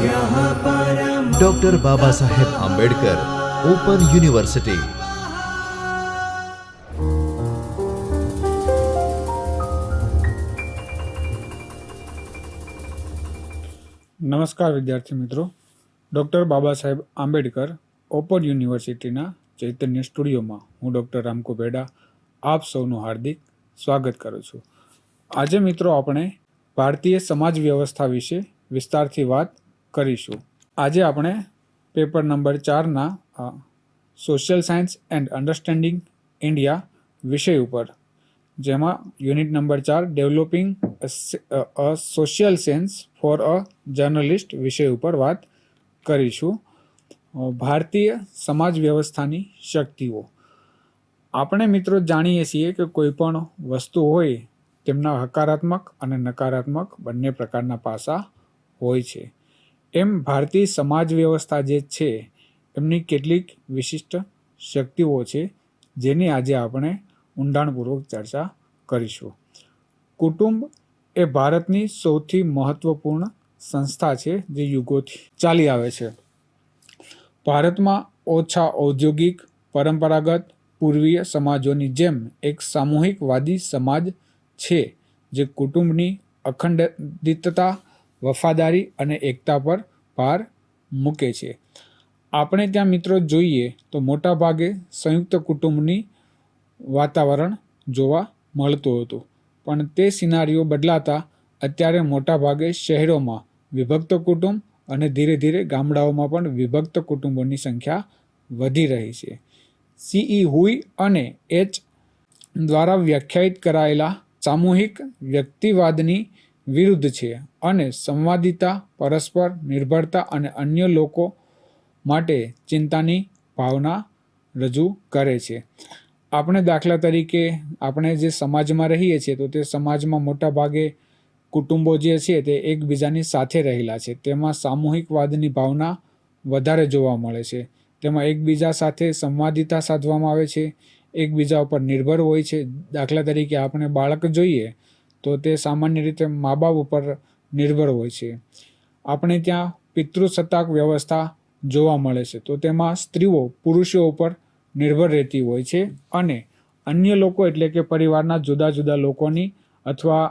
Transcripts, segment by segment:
Doctor Baba Saheb Ambedkar open university. નમસ્કાર વિદ્યાર્થી મિત્રો, ડૉક્ટર બાબા સાહેબ આંબેડકર ઓપન યુનિવર્સિટીના ચૈતન્ય સ્ટુડિયોમાં હું ડૉક્ટર રામકો બેડા આપ સૌનું હાર્દિક સ્વાગત કરું છું। આજે મિત્રો આપણે ભારતીય સમાજ વ્યવસ્થા વિશે વિસ્તારથી વાત કરીશું। આજે આપણે પેપર નંબર 4ના social science and understanding India વિષય ઉપર, જેમાં unit number 4 developing a social sense for a journalist વિષય ઉપર વાત કરીશું। ભારતીય સમાજ વ્યવસ્થાની શક્તિઓ। આપણે મિત્રો જાણીએ છીએ કે કોઈ પણ વસ્તુ હોય તેમના હકારાત્મક અને નકારાત્મક બંને પ્રકારના પાસા હોય છે। એમ ભારતીય સમાજ વ્યવસ્થા જે છે એમની કેટલીક વિશિષ્ટ શક્તિઓ છે, જેની આજે આપણે ઊંડાણપૂર્વક ચર્ચા કરીશું। કુટુંબ એ ભારતની સૌથી મહત્વપૂર્ણ સંસ્થા છે જે યુગોથી ચાલી આવે છે। ભારતમાં ઓછા ઔદ્યોગિક પરંપરાગત પૂર્વીય સમાજોની જેમ એક સામૂહિકવાદી સમાજ છે જે કુટુંબની અખંડિતતા, વફાદારી અને એકતા પર ભાર મૂકે છે। આપણે ત્યાં મિત્રો જોઈએ તો મોટા ભાગે સંયુક્ત કુટુંબની વાતાવરણ જોવા મળતું હતું, પણ તે સિનારીઓ બદલાતા અત્યારે મોટા ભાગે શહેરોમાં વિભક્ત કુટુંબ અને ધીરે ધીરે ગામડાઓમાં પણ વિભક્ત કુટુંબોની સંખ્યા વધી રહી છે। સીઈ હુઈ અને એચ દ્વારા વ્યાખ્યાયિત કરાયેલા સામૂહિક વ્યક્તિવાદની વિરુદ્ધ છે અને સંવાદિતા, પરસ્પર નિર્ભરતા અને અન્ય લોકો માટે ચિંતાની ભાવના રજૂ કરે છે। આપણે દાખલા તરીકે આપણે જે સમાજમાં રહીએ છીએ તો તે સમાજમાં મોટા ભાગે કુટુંબો જે છે તે એકબીજાની સાથે રહેલા છે, તેમાં સામૂહિકવાદની ભાવના વધારે જોવા મળે છે। તેમાં એકબીજા સાથે સંવાદિતા સાધવામાં આવે છે, એકબીજા ઉપર નિર્ભર હોય છે। દાખલા તરીકે આપણે બાળક જોઈએ તો તે સામાન્ય રીતે મા બાપ ઉપર નિર્ભર હોય છે। આપણે ત્યાં પિતૃસત્તાક વ્યવસ્થા જોવા મળે છે, તો તેમાં સ્ત્રીઓ પુરુષો ઉપર નિર્ભર રહેતી હોય છે અને અન્ય લોકો એટલે કે પરિવારના જુદા જુદા લોકોની અથવા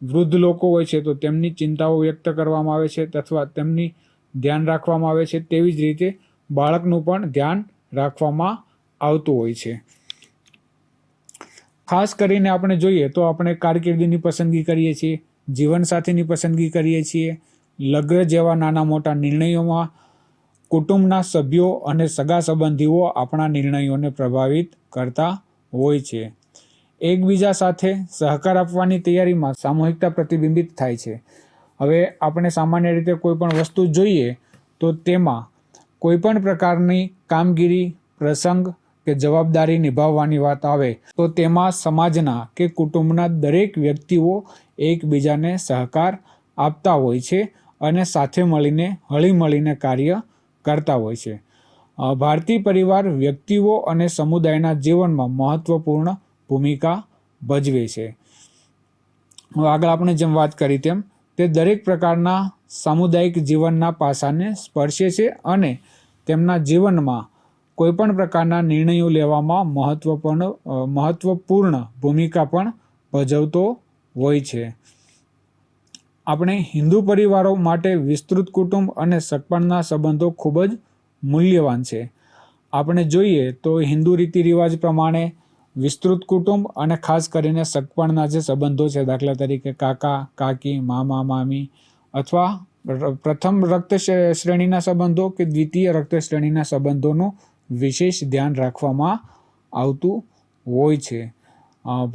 વૃદ્ધ લોકો હોય છે તો તેમની ચિંતાઓ વ્યક્ત કરવામાં આવે છે અથવા તેમની ધ્યાન રાખવામાં આવે છે। તેવી જ રીતે બાળકનું પણ ધ્યાન રાખવામાં આવતું હોય છે। ખાસ કરીને આપણે જોઈએ તો આપણે કારકિર્દીની પસંદગી કરીએ છીએ, જીવનસાથીની પસંદગી કરીએ છીએ, લગ્ન જેવા નાના મોટા નિર્ણયોમાં કુટુંબના સભ્યો અને સગા સંબંધીઓ આપણા નિર્ણયોને પ્રભાવિત કરતા હોય છે। એકબીજા સાથે સહકાર આપવાની તૈયારીમાં સામૂહિકતા પ્રતિબિંબિત થાય છે। હવે આપણે સામાન્ય રીતે કોઈ પણ વસ્તુ જોઈએ તો તેમાં કોઈ પણ પ્રકારની કામગીરી, પ્રસંગ કે જવાબદારી નિભાવવાની વાત આવે તો તેમાં સમાજના કે કુટુંબના દરેક વ્યક્તિઓ એકબીજાને સહકાર આપતા હોય છે અને સાથે મળીને હળીમળીને કાર્ય કરતા હોય છે। ભારતીય પરિવાર વ્યક્તિઓ અને સમુદાયના જીવનમાં મહત્વપૂર્ણ ભૂમિકા ભજવે છે। આગળ આપણે જેમ વાત કરી તેમ તે દરેક પ્રકારના સામુદાયિક જીવનના પાસાને સ્પર્શે છે અને તેમના જીવનમાં કોઈપણ પ્રકારના નિર્ણયો લેવામાં મહત્વપૂર્ણ ભૂમિકા પણ ભજવતો હોય છે। આપણે હિન્દુ પરિવારો માટે વિસ્તૃત કુટુંબ અને સગપણના સંબંધો ખૂબ જ મૂલ્યવાન છે। આપણે જોઈએ તો હિન્દુ રીતિ રિવાજ પ્રમાણે વિસ્તૃત કુટુંબ અને ખાસ કરીને સગપણના જે સંબંધો છે, દાખલા તરીકે કાકા કાકી, મામા મામી અથવા પ્રથમ રક્ત શ્રેણીના સંબંધો કે દ્વિતીય રક્ત શ્રેણીના સંબંધોનું વિશેષ ધ્યાન રાખવામાં આવતું હોય છે।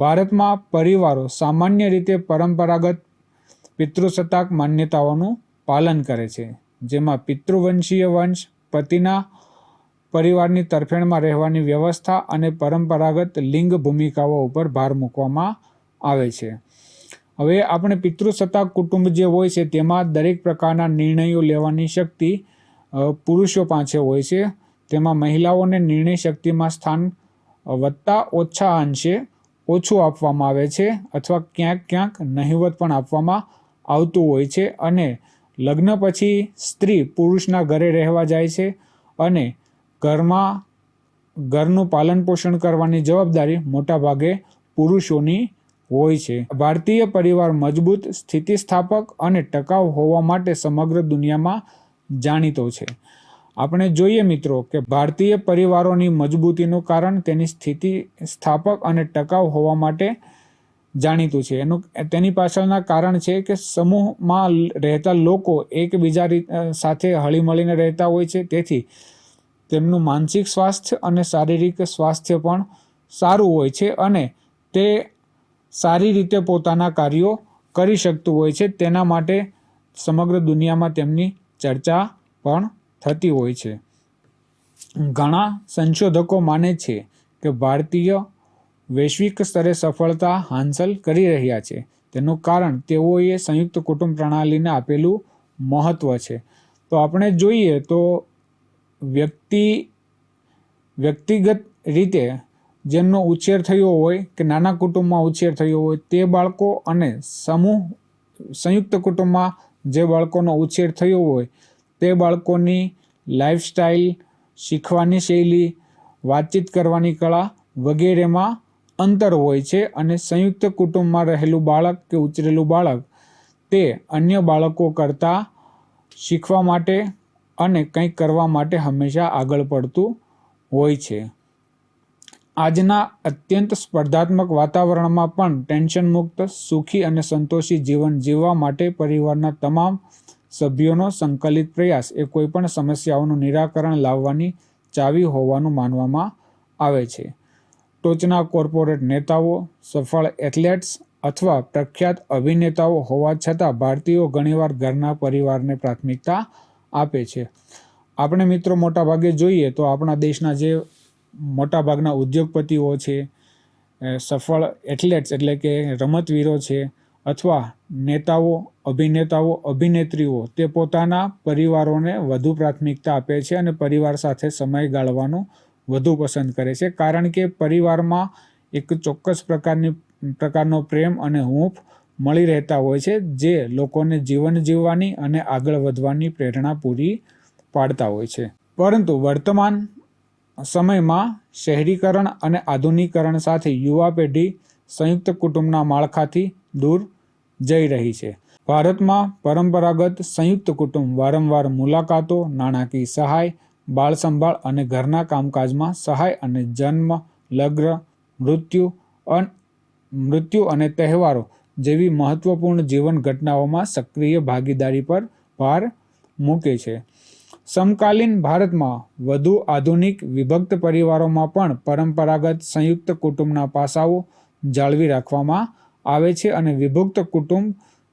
ભારતમાં પરિવારો સામાન્ય રીતે પરંપરાગત પિતૃસત્તાક માન્યતાઓનું પાલન કરે છે, જેમાં પિતૃવંશીય વંશ, પતિના પરિવારની તરફેણમાં રહેવાની વ્યવસ્થા અને પરંપરાગત લિંગ ભૂમિકાઓ ઉપર ભાર મૂકવામાં આવે છે। હવે આપણે પિતૃસત્તાક કુટુંબ જે હોય છે તેમાં દરેક પ્રકારના નિર્ણયો લેવાની શક્તિ પુરુષો પાસે હોય છે। તેમાં મહિલાઓને નિર્ણય શક્તિમાં સ્થાન વત્તા ઓછા અંશે ઓછું આપવામાં આવે છે અથવા ક્યાંક ક્યાંક નહિવત પણ આપવામાં આવતું હોય છે અને લગ્ન પછી સ્ત્રી પુરુષના ઘરે રહેવા જાય છે અને ઘરનું પાલન પોષણ કરવાની જવાબદારી મોટાભાગે પુરુષોની હોય છે. ભારતીય પરિવાર મજબૂત, સ્થિતિસ્થાપક અને ટકાઉ હોવા માટે સમગ્ર દુનિયામાં જાણીતો છે. આપણે જોઈએ મિત્રો કે ભારતીય પરિવારોની મજબૂતીનું કારણ તેની સ્થિતિસ્થાપક અને ટકાઉ હોવા માટે જાણીતું છે. તેની પાછળના કારણ છે કે સમૂહમાં રહેતા લોકો એકબીજા સાથે હળીમળીને રહેતા હોય છે, તેથી તેમનું માનસિક સ્વાસ્થ્ય અને શારીરિક સ્વાસ્થ્ય પણ સારું હોય છે અને તે સારી રીતે પોતાના કાર્યો કરી શકતું હોય છે. તેના માટે સમગ્ર દુનિયામાં તેમની ચર્ચા પણ થતી હોય છે. ઘણા સંશોધકો માને છે કે ભારતીય વૈશ્વિક સ્તરે સફળતા હાંસલ કરી રહ્યા છે તેનું કારણ તેઓએ સંયુક્ત કુટુંબ પ્રણાલીને આપેલું મહત્વ છે. તો આપણે જોઈએ તો વ્યક્તિગત રીતે જેમનો ઉછેર થયો હોય કે નાના કુટુંબમાં ઉછેર થયો હોય તે બાળકો અને સંયુક્ત કુટુંબમાં જે બાળકોનો ઉછેર થયો હોય તે બાળકોની લાઈફસ્ટાઈલ, શીખવાની શૈલી, વાતચીત કરવાની કળા વગેરેમાં અંતર હોય છે અને સંયુક્ત કુટુંબમાં રહેલું બાળક કે ઉછરેલું બાળક તે અન્ય બાળકો કરતાં શીખવા માટે અને કંઈક કરવા માટે હંમેશા આગળ પડતું હોય છે. આજના અત્યંત સ્પર્ધાત્મક વાતાવરણમાં પણ ટેન્શન મુક્ત, સુખી અને સંતોષી જીવન જીવવા માટે પરિવારના તમામ સભ્યોનો સંકલિત પ્રયાસ એ કોઈપણ સમસ્યાઓનું નિરાકરણ લાવવાની ચાવી હોવાનું માનવામાં આવે છે. ટોચના કોર્પોરેટ નેતાઓ, સફળ એથ્લેટ્સ અથવા પ્રખ્યાત અભિનેતાઓ હોવા છતાં ભારતીયો ઘણીવાર ઘરના પરિવારને પ્રાથમિકતા આપે છે. આપણે મિત્રો મોટાભાગે જોઈએ તો આપણા દેશના જે મોટાભાગના ઉદ્યોગપતિઓ છે, સફળ એથ્લેટ્સ એટલે કે રમતવીરો છે અથવા નેતાઓ, અભિનેતાઓ, અભિનેત્રીઓ તે પોતાના પરિવારોને વધુ પ્રાથમિકતા આપે છે અને પરિવાર સાથે સમય ગાળવાનું વધુ પસંદ કરે છે, કારણ કે પરિવારમાં એક ચોક્કસ પ્રકારનો પ્રેમ અને હૂંફ મળી રહેતા હોય છે જે લોકોને જીવન જીવવાની અને આગળ વધવાની પ્રેરણા પૂરી પાડતા હોય છે. પરંતુ વર્તમાન સમયમાં શહેરીકરણ અને આધુનિકરણ સાથે યુવા પેઢી સંયુક્ત કુટુંબના માળખાથી દૂર જઈ રહી છે. ભારતમાં પરંપરાગત સંયુક્ત કુટુંબ વારંવાર મુલાકાતો, નાણાકીય સહાય, બાળ સંભાળ અને ઘરના કામકાજમાં સહાય અને જન્મ, લગ્ન, મૃત્યુ અને તહેવારો જેવી મહત્વપૂર્ણ જીવન ઘટનાઓમાં સક્રિય ભાગીદારી પર ભાર મૂકે છે. સમકાલીન ભારતમાં વધુ આધુનિક વિભક્ત પરિવારોમાં પણ પરંપરાગત સંયુક્ત કુટુંબના પાસાઓ જાળવી રાખવામાં આવે છે અને વિભક્ત કુટુંબ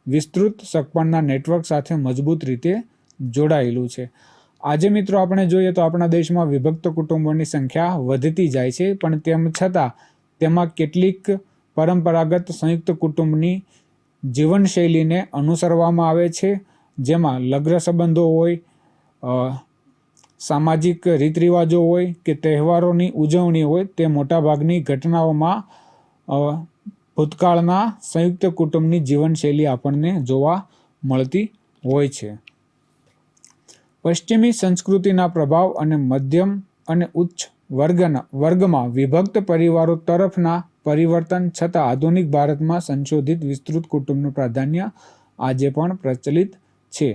વિસ્તૃત સગપણના નેટવર્ક સાથે મજબૂત રીતે જોડાયેલું છે. આજે મિત્રો આપણે જોઈએ તો આપણા દેશમાં વિભક્ત કુટુંબોની સંખ્યા વધતી જાય છે, પણ તેમ છતાં તેમાં કેટલીક પરંપરાગત સંયુક્ત કુટુંબની જીવનશૈલીને અનુસરવામાં આવે છે, જેમાં લગ્ન સંબંધો હોય, સામાજિક રીતરિવાજો હોય કે તહેવારોની ઉજવણી હોય, તે મોટાભાગની ઘટનાઓમાં ભૂતકાળના સંયુક્ત કુટુંબની જીવનશૈલી આપણને જોવા મળતી હોય છે. પશ્ચિમી સંસ્કૃતિના પ્રભાવ અને મધ્યમ અને ઉચ્ચ વર્ગમાં વિભક્ત પરિવારો તરફના પરિવર્તન છતાં આધુનિક ભારતમાં સંશોધિત વિસ્તૃત કુટુંબનું પ્રાધાન્ય આજે પણ પ્રચલિત છે.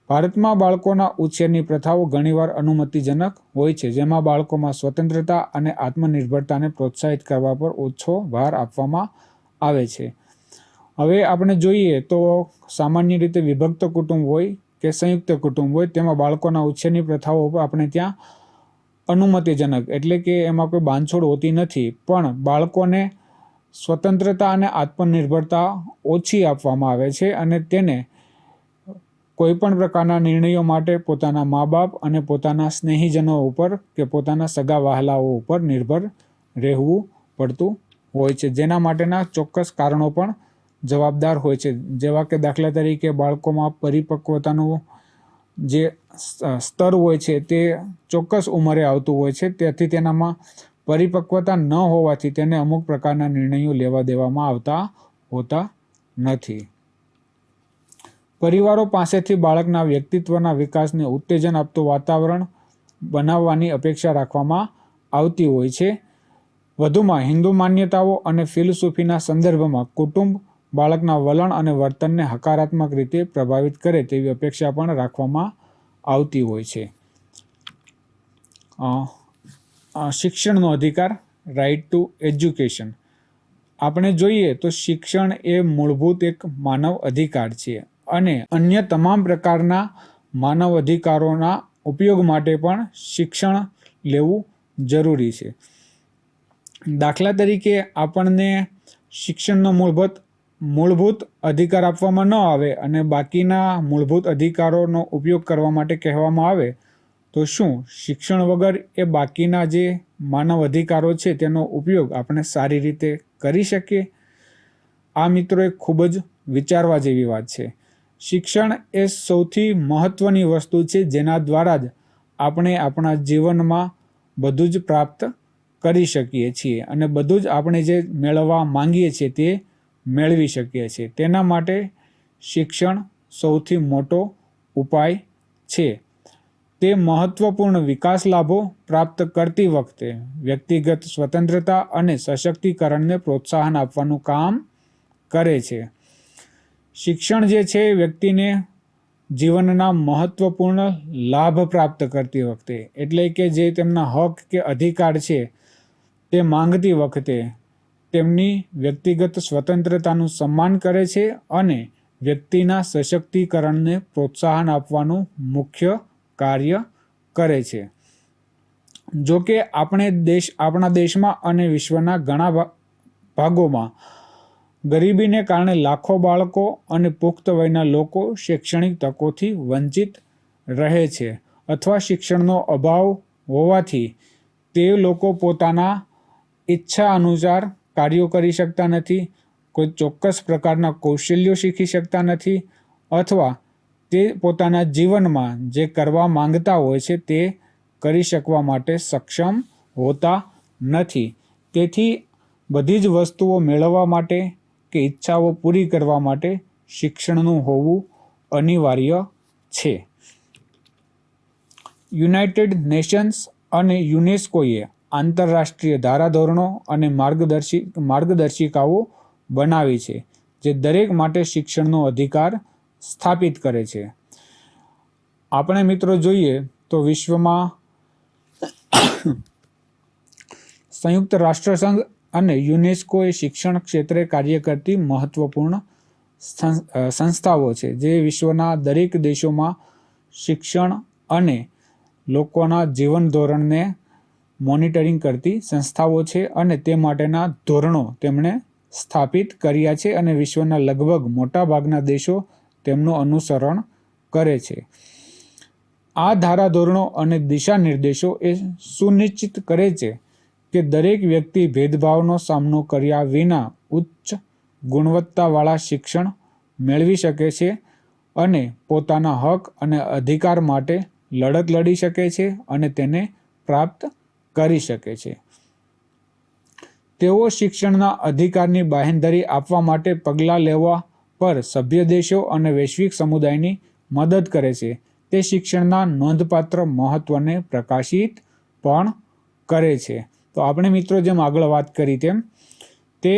ભારતમાં બાળકોના ઉછેરની પ્રથાઓ ઘણીવાર અનુમતિજનક હોય છે, જેમાં બાળકોમાં સ્વતંત્રતા અને આત્મનિર્ભરતાને પ્રોત્સાહિત કરવા પર ઓછો ભાર આપવામાં આવે છે. હવે આપણે જોઈએ તો સામાન્ય રીતે વિભક્ત કુટુંબ હોય કે સંયુક્ત કુટુંબ હોય તેમાં બાળકોના ઉછેરની પ્રથાઓ આપણે ત્યાં અનુમતિજનક એટલે કે એમાં કોઈ બાંધછોડ હોતી નથી, પણ બાળકોને સ્વતંત્રતા અને આત્મનિર્ભરતા ઓછી આપવામાં આવે છે અને તેને કોઈપણ પ્રકારના નિર્ણયો માટે પોતાના મા બાપ અને પોતાના સ્નેહીજનો ઉપર કે પોતાના સગા વહાલાઓ ઉપર નિર્ભર રહેવું પડતું હોય છે, જેના માટેના ચોક્કસ કારણો પણ જવાબદાર હોય છે. જેવા કે દાખલા તરીકે બાળકોમાં પરિપક્વતાનું જે સ્તર હોય છે તે ચોક્કસ ઉંમરે આવતું હોય છે, તેથી તેનામાં પરિપક્વતા ન હોવાથી તેને અમુક પ્રકારના નિર્ણયો લેવા દેવામાં આવતા હોતા નથી. પરિવારો પાસેથી બાળકના વ્યક્તિત્વના વિકાસને ઉત્તેજન આપતું વાતાવરણ બનાવવાની અપેક્ષા રાખવામાં આવતી હોય છે. વધુમાં હિન્દુ માન્યતાઓ અને ફિલસૂફીના સંદર્ભમાં કુટુંબ બાળકના વલણ અને વર્તનને હકારાત્મક રીતે પ્રભાવિત કરે તેવી અપેક્ષા પણ રાખવામાં આવતી હોય છે. શિક્ષણનો અધિકાર, રાઇટ ટુ એજ્યુકેશન. આપણે જોઈએ તો શિક્ષણ એ મૂળભૂત એક માનવ અધિકાર છે અને અન્ય તમામ પ્રકારના માનવ અધિકારોના ઉપયોગ માટે પણ શિક્ષણ લેવું જરૂરી છે. દાખલા તરીકે આપણને શિક્ષણનો મૂળભૂત અધિકાર આપવામાં ન આવે અને બાકીના મૂળભૂત અધિકારોનો ઉપયોગ કરવા માટે કહેવામાં આવે તો શું શિક્ષણ વગર એ બાકીના જે માનવ અધિકારો છે તેનો ઉપયોગ આપણે સારી રીતે કરી શકીએ? આ મિત્રો એક ખૂબ જ વિચારવા જેવી વાત છે. શિક્ષણ એ સૌથી મહત્વની વસ્તુ છે જેના દ્વારા જ આપણે આપણા જીવનમાં બધું જ પ્રાપ્ત કરી શકીએ છીએ અને બધું જ આપણે જે મેળવવા માંગીએ છીએ તે મેળવી શકીએ છીએ. તેના માટે શિક્ષણ સૌથી મોટો ઉપાય છે. તે મહત્વપૂર્ણ વિકાસ લાભો પ્રાપ્ત કરતી વખતે વ્યક્તિગત સ્વતંત્રતા અને સશક્તિકરણને પ્રોત્સાહન આપવાનું કામ કરે છે. શિક્ષણ જે છે વ્યક્તિને જીવનના મહત્વપૂર્ણ લાભ પ્રાપ્ત કરતી વખતે એટલે કે જે તેમના હક કે અધિકાર છે તે માંગતી વખતે તેમની વ્યક્તિગત સ્વતંત્રતાનું સન્માન કરે છે અને વ્યક્તિના સશક્તિકરણને પ્રોત્સાહન આપવાનું મુખ્ય કાર્ય કરે છે. જો કે આપણા દેશમાં અને વિશ્વના ઘણા ભાગોમાં ગરીબીને કારણે લાખો બાળકો અને પુખ્ત વયના લોકો શૈક્ષણિક તકોથી વંચિત રહે છે અથવા શિક્ષણનો અભાવ હોવાથી તે લોકો પોતાના ઈચ્છા અનુસાર કાર્યો કરી શકતા નથી, કોઈ ચોક્કસ પ્રકારના કૌશલ્યો શીખી શકતા નથી અથવા તે પોતાના જીવનમાં જે કરવા માંગતા હોય છે તે કરી શકવા માટે સક્ષમ હોતા નથી. તેથી બધી જ વસ્તુઓ મેળવવા માટે કે ઈચ્છાઓ પૂરી કરવા માટે શિક્ષણનું હોવું અનિવાર્ય છે. યુનાઇટેડ નેશન્સ અને યુનેસ્કોએ આંતરરાષ્ટ્રીય ધારાધોરણો અને માર્ગદર્શિકાઓ બનાવી છે જે દરેક માટે શિક્ષણનો અધિકાર સ્થાપિત કરે છે. આપણે મિત્રો જોઈએ તો વિશ્વમાં સંયુક્ત રાષ્ટ્રસંઘ અને યુનેસ્કોએ શિક્ષણ ક્ષેત્રે કાર્ય કરતી મહત્વપૂર્ણ સંસ્થાઓ છે જે વિશ્વના દરેક દેશોમાં શિક્ષણ અને લોકોના જીવન ધોરણને મોનિટરિંગ કરતી સંસ્થાઓ છે અને તે માટેના ધોરણો તેમણે સ્થાપિત કર્યા છે અને વિશ્વના લગભગ મોટાભાગના દેશો તેમનું અનુસરણ કરે છે. આ ધારાધોરણો અને દિશા નિર્દેશો એ સુનિશ્ચિત કરે છે કે દરેક વ્યક્તિ ભેદભાવનો સામનો કર્યા વિના ઉચ્ચ ગુણવત્તાવાળા શિક્ષણ મેળવી શકે છે અને પોતાના હક અને અધિકાર માટે લડત લડી શકે છે અને તેને પ્રાપ્ત કરી શકે છે. તેઓ શિક્ષણના અધિકારની બાંહેધરી આપવા માટે પગલાં લેવા પર સભ્ય દેશો અને વૈશ્વિક સમુદાયની મદદ કરે છે. તે શિક્ષણના નોંધપાત્ર મહત્વને પ્રકાશિત પણ કરે છે. તો આપણે મિત્રો જેમ આગળ વાત કરી તેમ તે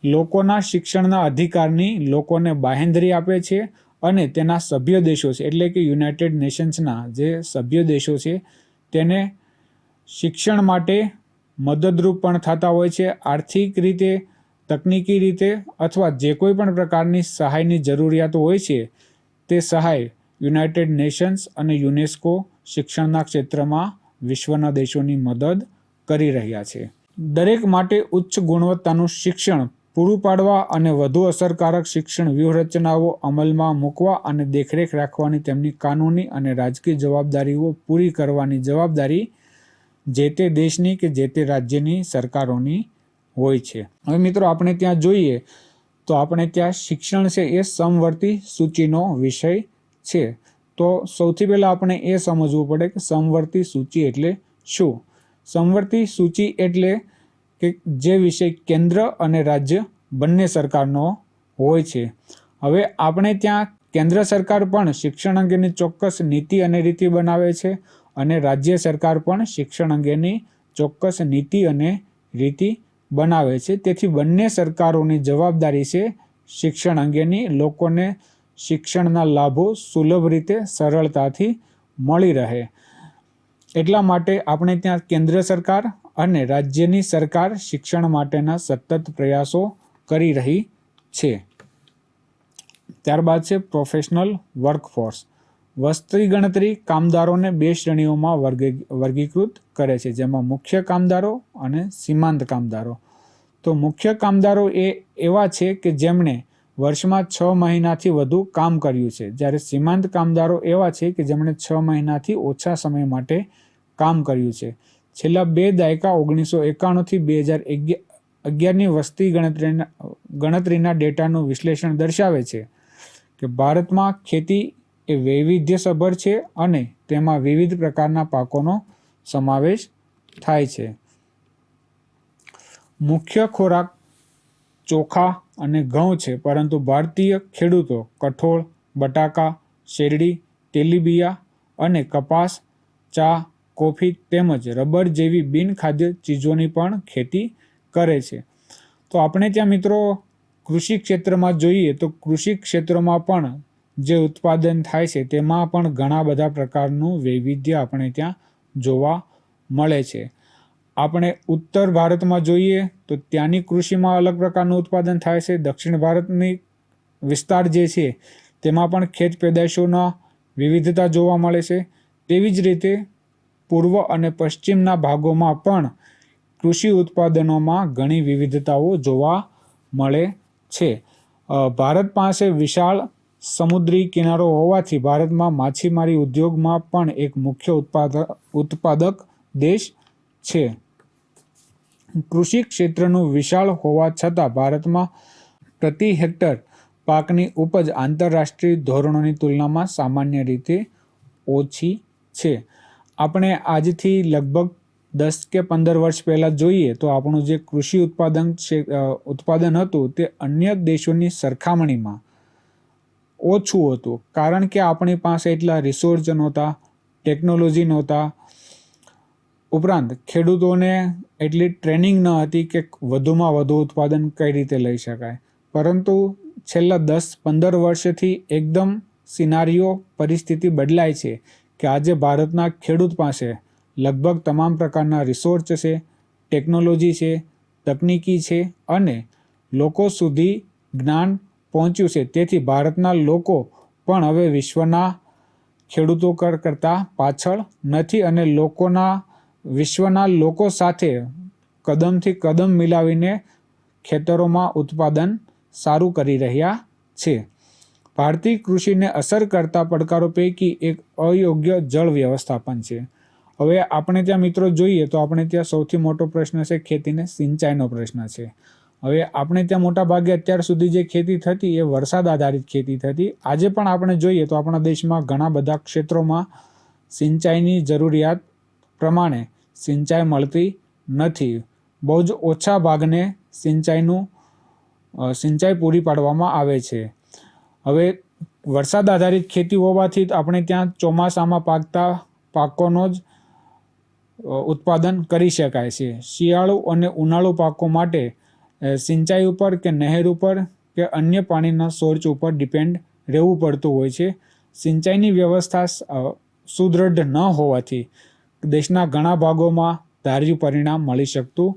લોકોના શિક્ષણના અધિકારની લોકોને બાંહેધરી આપે છે અને તેના સભ્ય દેશો છે એટલે કે યુનાઇટેડ નેશન્સના જે સભ્ય દેશો છે તેને શિક્ષણ માટે મદદરૂપ પણ થતા હોય છે. આર્થિક રીતે, તકનીકી રીતે અથવા જે કોઈ પણ પ્રકારની સહાયની જરૂરિયાતો હોય છે તે સહાય યુનાઇટેડ નેશન્સ અને યુનેસ્કો શિક્ષણના ક્ષેત્રમાં વિશ્વના દેશોની મદદ કરી રહ્યા છે. દરેક માટે ઉચ્ચ ગુણવત્તાનું શિક્ષણ પૂરું પાડવા અને વધુ અસરકારક શિક્ષણ વ્યૂહરચનાઓ અમલમાં મૂકવા અને દેખરેખ રાખવાની તેમની કાનૂની અને રાજકીય જવાબદારીઓ પૂરી કરવાની જવાબદારી જે તે દેશની કે જે તે રાજ્યની સરકારોની હોય છે. હવે મિત્રો આપણે ત્યાં જોઈએ તો આપણે ત્યાં શિક્ષણ છે એ સમવર્તી સૂચિનો વિષય છે. તો સૌથી પહેલાં આપણે એ સમજવું પડે કે સમવર્તી સૂચિ એટલે શું. સમવર્તી સૂચિ એટલે કે જે વિષય કેન્દ્ર અને રાજ્ય બંને સરકારનો હોય છે. હવે આપણે ત્યાં કેન્દ્ર સરકાર પણ શિક્ષણ અંગેની ચોક્કસ નીતિ અને રીતિ બનાવે છે અને રાજ્ય સરકાર પણ શિક્ષણ અંગેની ચોક્કસ નીતિ અને રીતિ બનાવે છે. તેથી બંને સરકારોની જવાબદારી છે શિક્ષણ અંગેની લોકોને શિક્ષણના લાભો સુલભ રીતે સરળતાથી મળી રહે. એટલા માટે આપણે ત્યાં કેન્દ્ર સરકાર અને રાજ્યની સરકાર શિક્ષણ માટેના સતત પ્રયાસો કરી રહી છે. ત્યારબાદ છે પ્રોફેશનલ વર્કફોર્સ. વસ્તી ગણતરી કામદારોને 2 શ્રેણીઓમાં વર્ગીકૃત કરે છે, જેમાં મુખ્ય કામદારો અને સીમાંત કામદારો. તો મુખ્ય કામદારો એ એવા છે કે જેમણે વર્ષમાં 6 મહિનાથી વધુ કામ કર્યું છે, જ્યારે સીમાંત કામદારો એવા છે કે જેમણે 6 મહિનાથી ઓછા સમય માટે કામ કર્યું છે. છેલ્લા 2 દાયકા 1991 થી 2011ની વસ્તી ગણતરીના ડેટાનું વિશ્લેષણ દર્શાવે છે કે ભારતમાં ખેતી એ વૈવિધ્યસભર છે અને તેમાં વિવિધ પ્રકારના પાકોનો સમાવેશ થાય છે. મુખ્ય ખોરાક ચોખા અને ઘઉં છે, પરંતુ ભારતીય ખેડૂતો કઠોળ, બટાકા, શેરડી, તેલીબિયાં અને કપાસ, ચા, કોફી તેમજ રબર જેવી બિનખાદ્ય ચીજોની પણ ખેતી કરે છે. તો આપણે ત્યાં મિત્રો કૃષિ ક્ષેત્રમાં જોઈએ તો કૃષિ ક્ષેત્રમાં પણ જે ઉત્પાદન થાય છે તેમાં પણ ઘણા બધા પ્રકારનું વૈવિધ્ય આપણે ત્યાં જોવા મળે છે. આપણે ઉત્તર ભારતમાં જોઈએ તો ત્યાંની કૃષિમાં અલગ પ્રકારનું ઉત્પાદન થાય છે. દક્ષિણ ભારતની વિસ્તાર જે છે તેમાં પણ ખેત પેદાશોના વિવિધતા જોવા મળે છે. તેવી જ રીતે પૂર્વ અને પશ્ચિમના ભાગોમાં પણ કૃષિ ઉત્પાદનોમાં ઘણી વિવિધતાઓ જોવા મળે છે. ભારત પાસે વિશાળ સમુદ્રી કિનારો હોવાથી ભારતમાં માછીમારી ઉદ્યોગમાં પણ એક મુખ્ય ઉત્પાદક દેશ છે. કૃષિ ક્ષેત્રનું વિશાળ હોવા છતાં ભારતમાં પ્રતિ હેક્ટર પાકની ઉપજ આંતરરાષ્ટ્રીય ધોરણોની તુલનામાં સામાન્ય રીતે ઓછી છે. આપણે આજથી લગભગ 10 કે 15 વર્ષ પહેલાં જોઈએ તો આપણું જે કૃષિ ઉત્પાદન હતું તે અન્ય દેશોની સરખામણીમાં ઓછું હતું, કારણ કે આપણી પાસે એટલા રિસોર્સ નહોતા, ટેકનોલોજી નહોતા, ઉપરાંત ખેડૂતોને એટલી ટ્રેનિંગ ન હતી કે વધુમાં વધુ ઉત્પાદન કઈ રીતે લઈ શકાય. પરંતુ છેલ્લા 10-15 વર્ષથી એકદમ સિનારીઓ પરિસ્થિતિ બદલાય છે કે આજે ભારતના ખેડૂત પાસે લગભગ તમામ પ્રકારના રિસોર્સ છે, ટેકનોલોજી છે, તકનીકી છે અને લોકો સુધી જ્ઞાન પહોંચ્યું છે. તેથી ભારતના લોકો પણ હવે વિશ્વના ખેડૂતો કરતાં પાછળ નથી અને વિશ્વના લોકો સાથે કદમથી કદમ મિલાવીને ખેતરોમાં ઉત્પાદન સારું કરી રહ્યા છે. ભારતીય કૃષિને અસર કરતા પડકારો પૈકી એક અયોગ્ય જળ વ્યવસ્થાપન છે. હવે આપણે ત્યાં મિત્રો જોઈએ તો આપણે ત્યાં સૌથી મોટો પ્રશ્ન છે ખેતીને સિંચાઈનો પ્રશ્ન છે. હવે આપણે ત્યાં મોટા ભાગે અત્યાર સુધી જે ખેતી થતી એ વરસાદ આધારિત ખેતી થતી. આજે પણ આપણે જોઈએ તો આપણા દેશમાં ઘણા બધા ક્ષેત્રોમાં સિંચાઈની જરૂરિયાત પ્રમાણે સિંચાઈ મળતી નથી. બહુ જ ઓછા ભાગને સિંચાઈ પૂરી પાડવામાં આવે છે. હવે વરસાદ આધારિત ખેતી હોવાથી આપણે ત્યાં ચોમાસામાં પાકતા પાકોનો જ ઉત્પાદન કરી શકાય છે. શિયાળુ અને ઉનાળુ પાકો માટે સિંચાઈ ઉપર કે નહેર ઉપર કે અન્ય પાણીના સોર્સ ઉપર ડિપેન્ડ રહેવું પડતું હોય છે. સિંચાઈની વ્યવસ્થા સુદૃઢ ન હોવાથી દેશના ઘણા ભાગોમાં ધાર્યું પરિણામ મળી શકતું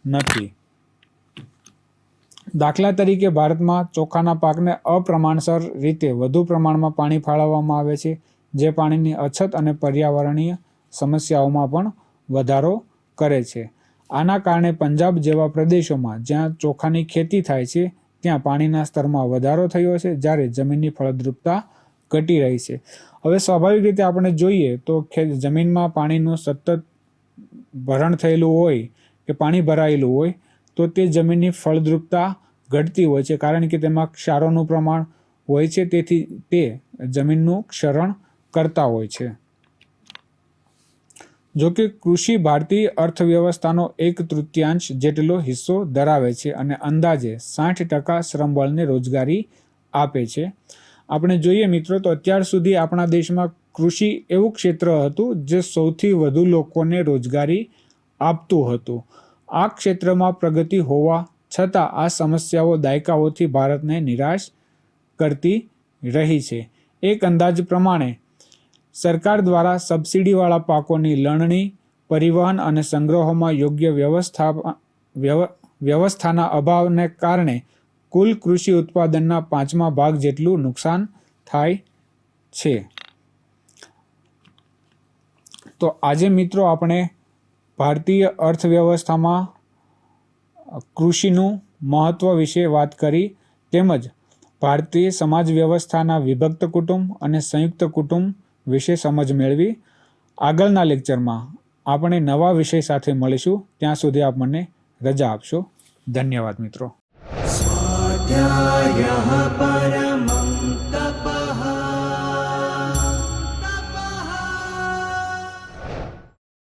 નથી. દાખલા તરીકે ભારતમાં ચોખાના પાકને અપ્રમાણસર રીતે વધુ પ્રમાણમાં પાણી ફાળવવામાં આવે છે, જે પાણીની અછત અને પર્યાવરણીય સમસ્યાઓમાં પણ વધારો કરે છે. આના કારણે પંજાબ જેવા પ્રદેશોમાં જ્યાં ચોખાની ખેતી થાય છે ત્યાં પાણીના સ્તરમાં વધારો થયો છે, જ્યારે જમીનની ફળદ્રુપતા ઘટી રહી છે. હવે સ્વાભાવિક રીતે આપણે જોઈએ તો જમીનમાં પાણીનું સતત ભરણ થયેલું હોય કે પાણી ભરાયેલું હોય તો તે જમીનની ફળદ્રુપતા ઘટતી હોય છે, કારણ કે તેમાં ક્ષારોનું પ્રમાણ હોય છે. તેથી તે જમીનનું ક્ષરણ કરતા હોય છે. જો કે કૃષિ ભારતીય અર્થવ્યવસ્થાનો 1/3 જેટલો હિસ્સો ધરાવે છે અને અંદાજે 60% શ્રમબળને રોજગારી આપે છે. આપણે જોઈએ મિત્રો તો અત્યાર સુધી આપણા દેશમાં કૃષિ એવું ક્ષેત્ર હતું જે સૌથી વધુ લોકોને રોજગારી આપતું હતું. આ ક્ષેત્રમાં પ્રગતિ હોવા છતાં આ સમસ્યાઓ દાયકાઓથી ભારતને નિરાશ કરતી રહી છે. એક અંદાજ પ્રમાણે સરકાર દ્વારા સબસિડીવાળા પાકોની લણણી, પરિવહન અને સંગ્રહોમાં યોગ્ય વ્યવસ્થાના અભાવને કારણે કુલ કૃષિ ઉત્પાદનના 5મા ભાગ જેટલું નુકસાન થાય છે. તો આજે મિત્રો આપણે ભારતીય અર્થવ્યવસ્થામાં કૃષિનું મહત્ત્વ વિશે વાત કરી, તેમજ ભારતીય સમાજ વ્યવસ્થાના વિભક્ત કુટુંબ અને સંયુક્ત કુટુંબ વિશે સમજ મેળવી. આગળના લેક્ચરમાં આપણે નવા વિષય સાથે મળીશું. ત્યાં સુધી આપ મને રજા આપશો. ધન્યવાદ મિત્રો. स्वाध्यायः परमः